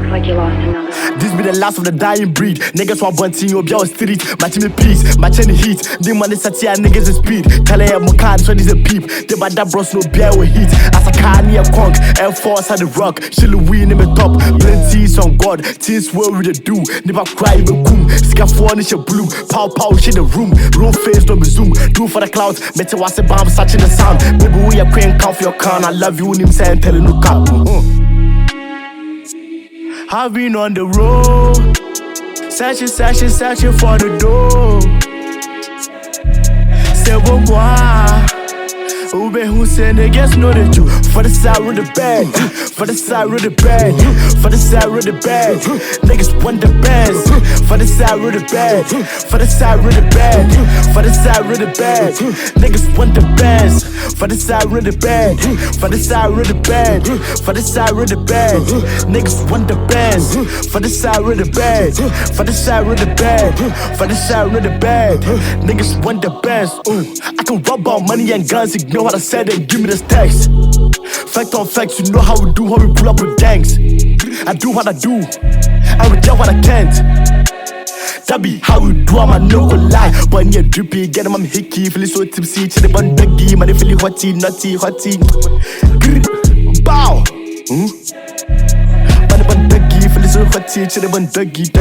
Like you lost another. This be the last of the dying breed. Niggas want bunting, you'll be on street. Matching the peace, matching the heat. The money satia niggas is speed. Tell ya my card, so this a peep. The bad that bros no beer with heat. As a car near conk, Air Force at the rock. She Louis in the top. Plenty on God, things where we do. Never cry even coom. Scaffold is your blue. Pow pow shit the room. Room face no be zoom. Do for the clouds. Better was a bomb, searching the sound. Baby we are queen count for your crown. I love you, him saying telling no cap. I've been on the road, searching for the door. C'est bon moi, Ube Hussein, niggas know the you. For the side of the bed, for the side of the bed, for the side of the bed. Niggas want the best. For the side of the bed, for the side of the bed, for the side of the bed. Niggas want the best. For the side of the bed, for the side of the bed, for the side of the bed. Niggas want the best. For the side of the bed, for the side of the bed, for the side of the bed. Niggas want the best. Ooh, I can rub on money and guns. Ignore what I said and give me this text. Fact on facts, you know how we do, how we pull up with gangs. I do what I do, I reject what I can't. That be how we do, I'm a no go lie. But you're drippy, get him, I'm hickey. Feeling so tipsy, chill the bun duggy. Man, feeling hotty, nutty. Bow. Man, the bun duggy, feeling so hotty, chill the bun duggy.